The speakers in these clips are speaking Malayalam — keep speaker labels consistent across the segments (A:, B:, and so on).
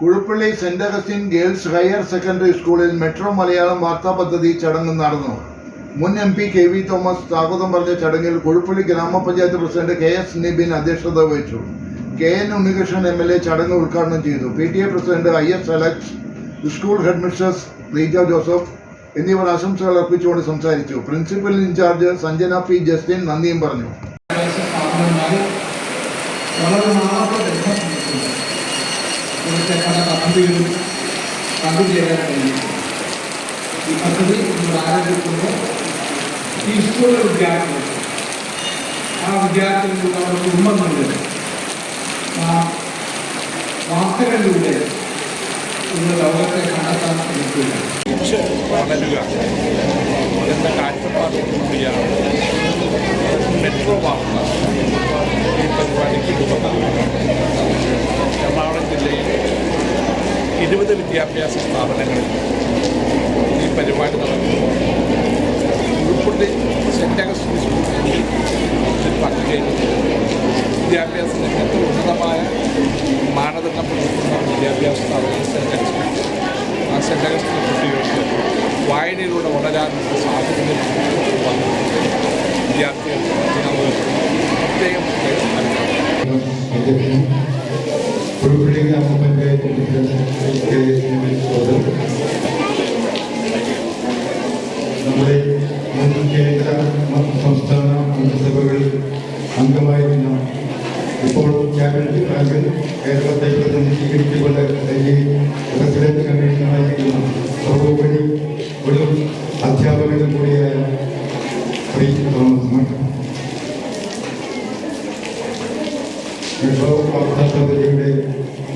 A: Kuzhuppilly saint Augustine girls higher secondary സ്കൂളിൽ മെട്രോ മലയാളം വാർത്താ പദ്ധതി ചടങ്ങ് നടന്നു. മുൻ MP KV തോമസ് സ്വാഗതം പറഞ്ഞ ചടങ്ങിൽ കുഴുപ്പള്ളി ഗ്രാമപഞ്ചായത്ത് പ്രസിഡന്റ് KS നിബിൻ അധ്യക്ഷത വഹിച്ചു. KN ഉണ്ണികൃഷ്ണൻ MLA ചടങ്ങ് ഉദ്ഘാടനം ചെയ്തു. PTA president IS Alex, school headmistress Reeja Joseph എന്നിവർ ആശംസകൾ അർപ്പിച്ചുകൊണ്ട് സംസാരിച്ചു. Principal in charge Sanjana P Justin നന്ദിയും പറഞ്ഞു.
B: ഈ പദ്ധതി ആരംഭിക്കുമ്പോൾ ഈ സ്കൂളിലെ വിദ്യാർത്ഥികൾ വിദ്യാർത്ഥികളുടെ അവരുടെ കുടുംബങ്ങളിൽ വാർത്തകളിലൂടെ ഇന്ന് ലോകത്തെ കണ്ടെത്താൻ ശ്രമിക്കുകയാണ്.
C: വളരുക എന്ന കാഴ്ചപ്പാടോടുകൂടിയാണ് മെട്രോ വാർത്ത ഈ പരിപാടിക്ക് രൂപം എറണാകുളം ജില്ലയിൽ 20 വിദ്യാഭ്യാസ സ്ഥാപനങ്ങളിൽ ഈ പരിപാടി നടക്കുന്നു. ഉൾപ്പെടെ സെന്റ് അഗസ്റ്റിൻ സ്കൂളിൽ പങ്കുചേരും വിദ്യാഭ്യാസ രംഗത്ത് ഉന്നതമായ മാനദണ്ഡം പുലർത്തുന്ന വിദ്യാഭ്യാസ സ്ഥാപനം സെന്റ് അഗസ്റ്റിൻ. ആ സെന്റ് അഗസ്റ്റിൻ കുട്ടികൾക്ക് വായനയിലൂടെ വളരാനുള്ള സാഹചര്യം വിദ്യാർത്ഥികൾക്ക് പ്രത്യേകം
D: കുഴുപ്പള്ളി ഗ്രാമപഞ്ചായത്ത് നമ്മുടെ മുൻ കേന്ദ്ര സംസ്ഥാന മന്ത്രിസഭകളിൽ അംഗമായിരുന്ന ഇപ്പോൾ ക്യാബിനറ്റ് റാങ്കിൽ കേരളത്തെ പ്രതിനിധീകരിച്ചുകൊണ്ട് പ്രസിഡന്റ് കമ്മീഷണറായിരിക്കുന്ന സർവോപരി ഒരു അധ്യാപകനും കൂടിയായ ശ്രീ തോമസ് മെട്രോ വാർത്താ പദ്ധതിയുടെ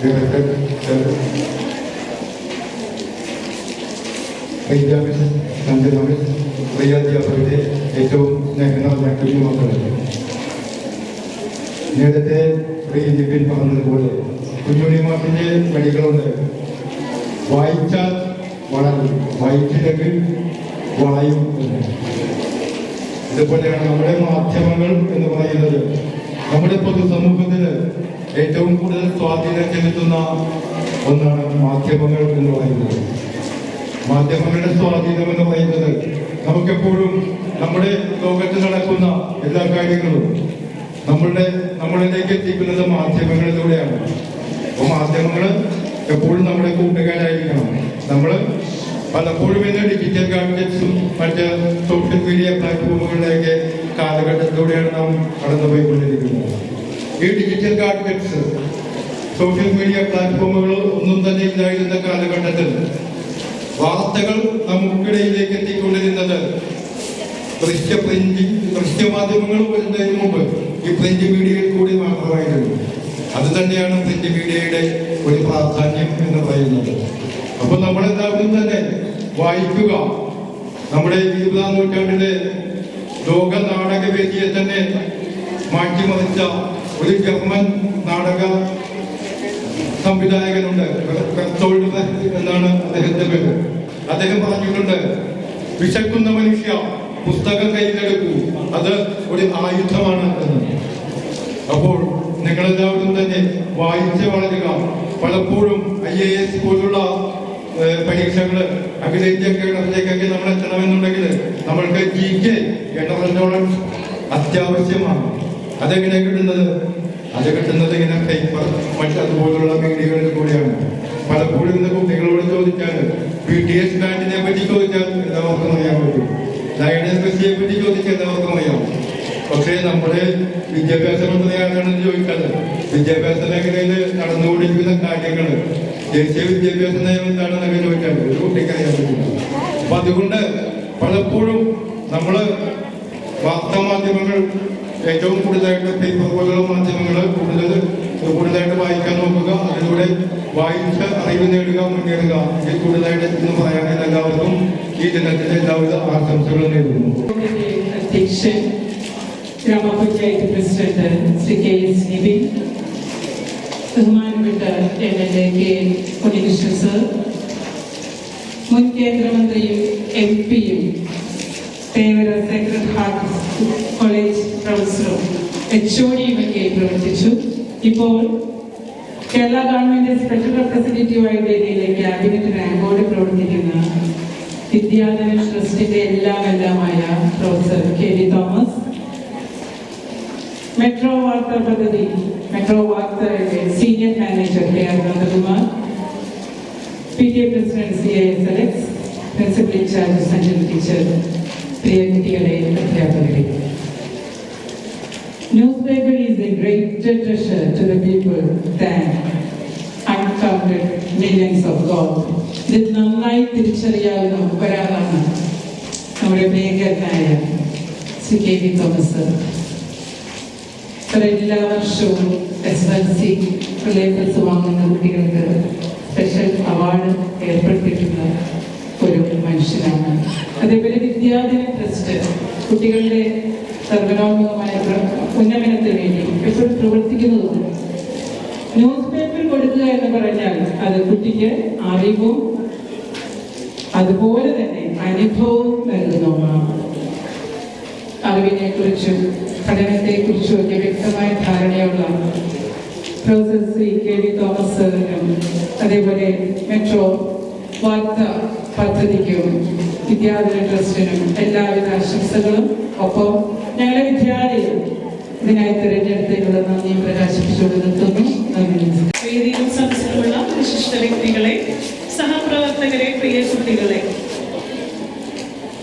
D: ഡയറക്ടർ അധ്യാപകരുടെ ഏറ്റവും സ്നേഹം കുഞ്ഞുമക്കളെ, നേരത്തെ ശ്രീ നിബിൻ പറഞ്ഞതുപോലെ കുഞ്ഞുണ്ണിമാഷിന്റെ വഴികളുണ്ട്. വായിച്ചാൽ വളരും, വായിച്ചില്ലെങ്കിൽ വളയും. ഇതുപോലെയാണ് നമ്മുടെ മാധ്യമങ്ങൾ എന്ന് പറയുന്നത്. നമ്മുടെ പൊതുസമൂഹത്തിൽ ഏറ്റവും കൂടുതൽ സ്വാധീനം ചെലുത്തുന്ന ഒന്നാണ് മാധ്യമങ്ങൾ എന്ന് പറയുന്നത്. മാധ്യമങ്ങളുടെ സ്വാധീനം എന്ന് പറയുന്നത് നമുക്കെപ്പോഴും നമ്മുടെ ലോകത്ത് നടക്കുന്ന എല്ലാ കാര്യങ്ങളും നമ്മളിലേക്ക് എത്തിക്കുന്നത് മാധ്യമങ്ങളിലൂടെയാണ്. അപ്പോൾ മാധ്യമങ്ങൾ എപ്പോഴും നമ്മുടെ കൂട്ടുകാരായിരിക്കണം. നമ്മൾ പലപ്പോഴും ഇന്ന് ഡിജിറ്റൽ ഗാഡ്ജറ്റ്സും മറ്റ് സോഷ്യൽ മീഡിയ പ്ലാറ്റ്ഫോമുകളിലേക്ക് കാലഘട്ടത്തിലൂടെയാണ് നാം കടന്നുപോയിക്കൊണ്ടിരിക്കുന്നത്. ഈ ഡിജിറ്റൽ ഗാഡ്ജറ്റ്സ്, സോഷ്യൽ മീഡിയ പ്ലാറ്റ്ഫോമുകൾ ഒന്നും തന്നെ ഇല്ലായിരുന്ന കാലഘട്ടത്തിൽ വാർത്തകൾ നമുക്കിടയിലേക്ക് എത്തിക്കൊണ്ടിരുന്നത് ദൃശ്യമാധ്യമങ്ങൾ വരുന്നതിന് മുമ്പ് ഈ പ്രിന്റ് മീഡിയയിൽ കൂടി മാത്രമായിരുന്നു. അത് തന്നെയാണ് പ്രിന്റ് മീഡിയയുടെ ഒരു പ്രാധാന്യം എന്ന് പറയുന്നത്. അപ്പൊ നമ്മളെല്ലാവരും തന്നെ വായിക്കുക. നമ്മുടെ 20-ാം നൂറ്റാണ്ടിലെ ലോക നാടകവേദിയെ തന്നെ മാറ്റിമറിച്ച ഒരു ജർമ്മൻ നാടക സംവിധായകനുണ്ട്, എന്നാണ് അദ്ദേഹത്തിന്റെ പേര്. അദ്ദേഹം പറഞ്ഞിട്ടുണ്ട്, വിശക്കുന്ന മനുഷ്യ പുസ്തകം കയ്യിലെടുക്കൂ, അത് ഒരു ആയുധമാണ് എന്ന്. അപ്പോൾ നിങ്ങളെല്ലാവരും തന്നെ വായിച്ച് വളരുക. പലപ്പോഴും IAS പോലുള്ള പരീക്ഷകള് അഖിലേന്ത്യാ കേരളത്തിലേക്കൊക്കെ നമ്മൾ എത്തണമെന്നുണ്ടെങ്കിൽ നമ്മൾക്ക് GK ജനറൽ നോളജ് അത്യാവശ്യമാണ്. അതെങ്ങനെ കിട്ടുന്നത്? അത് കിട്ടുന്നത് ഇങ്ങനെ പേപ്പർ മറ്റതുപോലുള്ള മീഡിയകളിൽ കൂടിയാണ്. പലപ്പോഴും ഇന്ന് കുട്ടികളോട് ചോദിച്ചാൽ BTS ബാൻഡിനെ പറ്റി ചോദിച്ചാൽ എല്ലാവർക്കും അറിയാൻ പറ്റും. ലയണൽ മെസ്സിയെ പറ്റി ചോദിച്ചാൽ എല്ലാവർക്കും അറിയാം. പക്ഷേ നമ്മുടെ വിദ്യാഭ്യാസ മന്ത്രിയാണെന്ന് ചോദിച്ചാൽ വിദ്യാഭ്യാസ മേഖലയിൽ നടന്നുകൊണ്ടിരിക്കുന്ന കാര്യങ്ങൾ, ദേശീയ വിദ്യാഭ്യാസ നയം എന്താണെന്നൊക്കെ ചോദിച്ചാൽ ഒരു കുട്ടിക്ക് അറിയാൻ പറ്റില്ല. അപ്പൊ അതുകൊണ്ട് പലപ്പോഴും നമ്മള് വാർത്താ മാധ്യമങ്ങൾ ഏറ്റവും കൂടുതലായിട്ട് പേപ്പർ പോലുള്ള മാധ്യമങ്ങൾ കൂടുതലായിട്ട് വായിക്കാൻ നോക്കുക. അതിലൂടെ വായിച്ച് അറിവ് നേടുക, മുന്നേറുക. ഇതിൽ കൂടുതലായിട്ട് എന്ന് പറയാൻ എല്ലാവർക്കും ഈ ദിനത്തിന്റെ എല്ലാവിധ ആശംസകൾ നേടുന്നു.
E: അധ്യക്ഷൻ ഗ്രാമപഞ്ചായത്ത് പ്രസിഡന്റ് ശ്രീ KS നിബിൻ, ബഹുമാനപ്പെട്ട MLA KN ഉണ്ണികൃഷ്ണൻ സർ, മുൻ കേന്ദ്രമന്ത്രിയും MP-യും തേവര സേക്രഡ് ഹാർട്ട് കോളേജ് പ്രൊഫസറും HOD-യുമൊക്കെ പ്രവർത്തിച്ചു. ഇപ്പോൾ കേരള ഗവൺമെന്റ് സ്പെഷ്യൽ റെപ്രസെന്റേറ്റീവായിട്ട് ഡൽഹിയിലെ ക്യാബിനറ്റ് റാങ്കോടെ പ്രവർത്തിക്കുന്ന വിദ്യാധന ട്രസ്റ്റിന്റെ എല്ലാമായ പ്രൊഫസർ KV തോമസ്, മെട്രോ വാർത്താ പദ്ധതി വാർത്തയുടെ senior manager KR Nandakumar, PTA president CIS Alex, principal in charge Sanjana teacher, പ്രിയ കുട്ടികളെ, അധ്യാപകരെ. Newspaper is a greater treasure to the people than uncounted millions of gold. ഇത് നന്നായി തിരിച്ചറിയാവുന്ന ഒരാളാണ് നമ്മുടെ പ്രിയങ്കരനായ ശ്രീ KV തോമസ്. എല്ലാ വർഷവും SLC റിലേറ്റീവ്സ് വാങ്ങുന്ന കുട്ടികൾക്ക് സ്പെഷ്യൽ അവാർഡ് ഏർപ്പെടുത്തിയിട്ടുള്ള ഒരു മനുഷ്യനാണ്. അതേപോലെ വിദ്യാധന ട്രസ്റ്റ് കുട്ടികളുടെ സർവ്വലോകമായ ഉന്നമനത്തിന് വേണ്ടി എപ്പോഴും പ്രവർത്തിക്കുന്നതും ന്യൂസ് പേപ്പർ കൊടുക്കുക എന്ന് പറഞ്ഞാൽ അത് കുട്ടിക്ക് അറിവും അതുപോലെ തന്നെ അനുഭവവും നൽകുന്നതാണ്. അറിവിനെ കുറിച്ചും പഠനത്തെ കുറിച്ചും ഒക്കെ വ്യക്തമായ ധാരണയുള്ള പ്രൊഫസർ ശ്രീ KV തോമസ് സാറിനും അതേപോലെ മെട്രോ വാർത്താ പദ്ധതിക്കും വിദ്യാധന ട്രസ്റ്റിനും എല്ലാവിധ ആശംസകളും. ഒപ്പം ഞങ്ങളെ വിദ്യാലയം ഇതിനായി തിരഞ്ഞെടുത്തതിനുള്ള നന്ദി പ്രകാശിപ്പിച്ചുകൊണ്ട് നിർത്തുന്നു. നന്ദി.
F: വേദിയിലും സദസ്സിലുമുള്ള വിശിഷ്ട വ്യക്തികളെ, സഹപ്രവർത്തകരെ, പ്രിയ കുട്ടികളെ,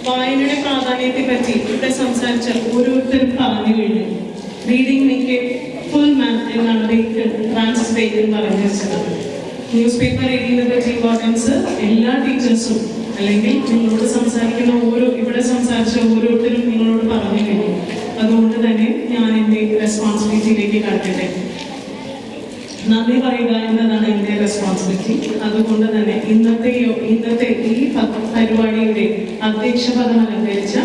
F: വായനയുടെ പ്രാധാന്യത്തെ പറ്റി ഇവിടെ സംസാരിച്ച ഓരോരുത്തരും പറഞ്ഞു കഴിഞ്ഞു. റീഡിംഗ് മേക്ക് എ ഫുൾ മാൻ എന്നാണ് ഫ്രാൻസിസ് ബേക്കൻ പറഞ്ഞു വെച്ചത്. ന്യൂസ് പേപ്പർ റീഡിങ്ങിനെ പറ്റി ഇമ്പോർട്ടൻസ് എല്ലാ ടീച്ചേഴ്സും അല്ലെങ്കിൽ നിങ്ങളോട് സംസാരിക്കുന്ന ഇവിടെ സംസാരിച്ച ഓരോരുത്തരും നിങ്ങളോട് പറഞ്ഞു കഴിഞ്ഞു. അതുകൊണ്ട് തന്നെ ഞാൻ എൻ്റെ റെസ്പോൺസിബിലിറ്റിയിലേക്ക് കടക്കട്ടെ. നന്ദി പറയുക എന്നതാണ് എൻ്റെ റെസ്പോൺസിബിലിറ്റി. അതുകൊണ്ട് തന്നെ ഇന്നത്തെ ഈ പരിപാടിയുടെ അധ്യക്ഷ പദം അലങ്കരിച്ച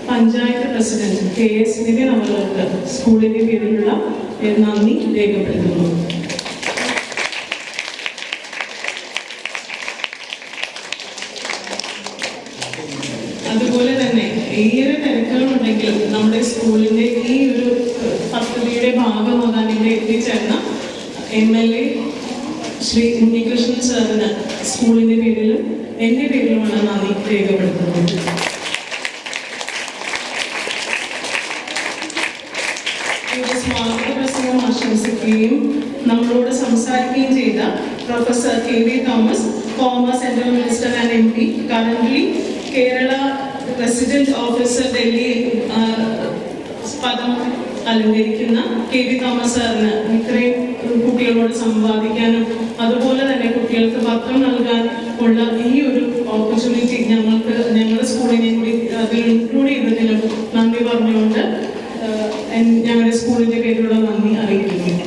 F: പഞ്ചായത്ത് പ്രസിഡന്റ് KS നിവിൻ അവർക്ക് സ്കൂളിന്റെ പേരിലുള്ള നന്ദി രേഖപ്പെടുത്തുന്നു. അതുപോലെ തന്നെ ഏറെ തിരക്കുകളുണ്ടെങ്കിലും നമ്മുടെ സ്കൂളിന്റെ ഈ ഒരു പദ്ധതിയുടെ ഭാഗമാകാൻ ഇവിടെ എത്തിച്ചേർന്ന MLA ശ്രീ ഉണ്ണികൃഷ്ണൻ സാറിന് സ്കൂളിന്റെ പേരിലും എന്റെ പേരിലുമാണ് നന്ദി രേഖപ്പെടുത്തുന്നത്. സ്വാഗത പ്രസംഗം ആശംസിക്കുകയും നമ്മളോട് സംസാരിക്കുകയും ചെയ്ത professor KV Thomas, former central minister and MP, currently Kerala resident officer Delhi പദം അലങ്കരിക്കുന്ന KV തോമസ് സാറിന് ഇത്രയും കുട്ടികളോട് സംവാദിക്കാനും അതുപോലെ തന്നെ കുട്ടികൾക്ക് പത്രം നൽകാൻ ഉള്ള ഈ ഒരു ഓപ്പർച്യൂണിറ്റി ഞങ്ങളുടെ സ്കൂളിനെ കൂടി അതിൽ ഇൻക്ലൂഡ് ചെയ്തതിനും നന്ദി പറഞ്ഞുകൊണ്ട് ഞങ്ങളുടെ സ്കൂളിന്റെ പേരിലുള്ള നന്ദി അറിയിക്കുന്നു.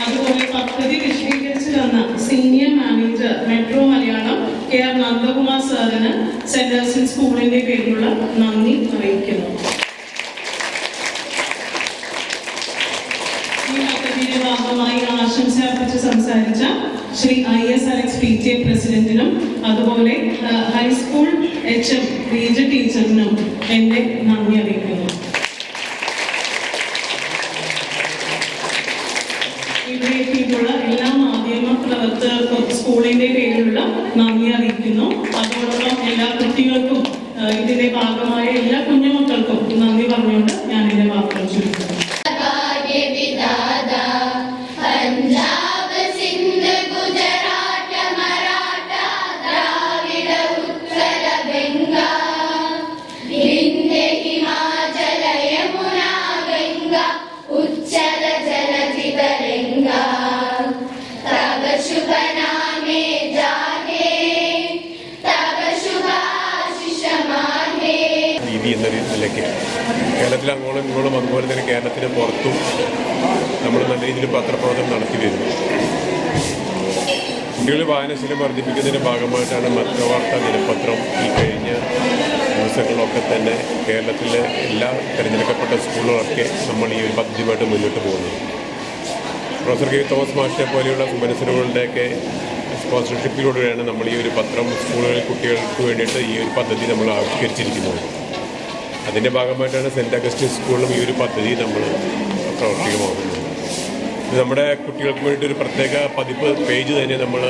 F: അതുപോലെ പദ്ധതി വിശദീകരിച്ചു തന്ന senior manager metro Malayalam KR Nandakumar സാറിന് സെന്റ് ജോസഫ് സ്കൂളിന്റെ പേരിലുള്ള നന്ദി അറിയിക്കുന്നു. ഈ പദ്ധതിയുടെ ഭാഗമായി ആശംസ അർപ്പിച്ച് സംസാരിച്ച ശ്രീ IS അലക്സ് PTA പ്രസിഡന്റിനും അതുപോലെ ഹൈസ്കൂൾ HM റീജ ടീച്ചറിനും എന്റെ നന്ദി അറിയിക്കുന്നു. ഇവിടെ എത്തിയിട്ടുള്ള എല്ലാ മാധ്യമ പ്രവർത്തകർക്കും സ്കൂളിന്റെ പേരിലുള്ള നന്ദി അറിയിക്കുന്നു. അതോടൊപ്പം എല്ലാ കുട്ടികൾക്കും ഇതിന്റെ ഭാഗമായ എല്ലാ കുഞ്ഞുമക്കൾക്കും നന്ദി പറഞ്ഞുകൊണ്ട് ഞാൻ എന്റെ വാക്കുകൾ ചുരുക്കുന്നു.
G: രീതി എന്നൊരു നിലയ്ക്ക് കേരളത്തിൽ അങ്ങോളം ഇങ്ങോളം അതുപോലെ തന്നെ കേരളത്തിന് പുറത്തും നമ്മൾ നല്ല രീതിയിൽ പത്രപ്രവർത്തനം നടത്തി വരുന്നു. കുട്ടികളുടെ വായനശീലം വർദ്ധിപ്പിക്കുന്നതിൻ്റെ ഭാഗമായിട്ടാണ് മത്രവാർത്താ ദിനപത്രം ഈ കഴിഞ്ഞ ദിവസങ്ങളിലൊക്കെ തന്നെ കേരളത്തിലെ എല്ലാ തിരഞ്ഞെടുക്കപ്പെട്ട സ്കൂളുകളൊക്കെ നമ്മൾ ഈ ഒരു പദ്ധതിയുമായിട്ട് മുന്നോട്ട് പോകുന്നത്. പ്രൊഫസർ KV തോമസ് മാഷിനെ പോലെയുള്ള സുമനസ്സുകളുടെയൊക്കെ സ്പോൺസർഷിപ്പിലൂടെയാണ് നമ്മൾ ഈ ഒരു പത്രം സ്കൂളുകളിൽ കുട്ടികൾക്ക് വേണ്ടിയിട്ട് ഈ ഒരു പദ്ധതി നമ്മൾ ആവിഷ്കരിച്ചിരിക്കുന്നത്. അതിൻ്റെ ഭാഗമായിട്ടാണ് സെൻറ്റ് അഗസ്റ്റിൻ സ്കൂളിലും ഈ ഒരു പദ്ധതി നമ്മൾ പ്രവർത്തികമാകുന്നത്. ഇത് നമ്മുടെ കുട്ടികൾക്ക് വേണ്ടി ഒരു പ്രത്യേക പതിപ്പ് പേജ് തന്നെ നമ്മൾ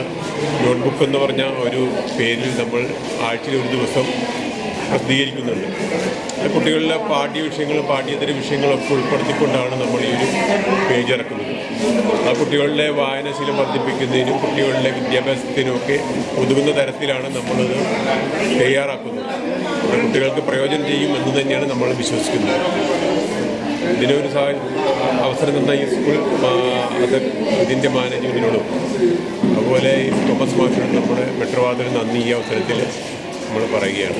G: നോട്ട്ബുക്ക് എന്ന് പറഞ്ഞ ഒരു പേരിൽ നമ്മൾ ആഴ്ചയിൽ ഒരു ദിവസം പ്രസിദ്ധീകരിക്കുന്നുണ്ട്. കുട്ടികളിലെ പാഠ്യ വിഷയങ്ങളും പാഠ്യേതര വിഷയങ്ങളൊക്കെ ഉൾപ്പെടുത്തിക്കൊണ്ടാണ് നമ്മൾ ഈ ഒരു പേജ് ഇറക്കുന്നത്. ആ കുട്ടികളുടെ വായനാശീലം വർദ്ധിപ്പിക്കുന്നതിനും കുട്ടികളുടെ വിദ്യാഭ്യാസത്തിനുമൊക്കെ ഒതുങ്ങുന്ന തരത്തിലാണ് നമ്മളത് തയ്യാറാക്കുന്നത്. കുട്ടികൾക്ക് പ്രയോജനം ചെയ്യും എന്ന് തന്നെയാണ് നമ്മൾ വിശ്വസിക്കുന്നത്. ഇതിനൊരു അവസരം തന്ന ഈ സ്കൂൾ ഇതിൻ്റെ മാനേജ്മെൻറ്റിനോടും അതുപോലെ ഈ തോമസ് മാഷിനോടും നമ്മുടെ മെട്രോവാദിന് നന്ദി ഈ അവസരത്തിൽ നമ്മൾ പറയുകയാണ്.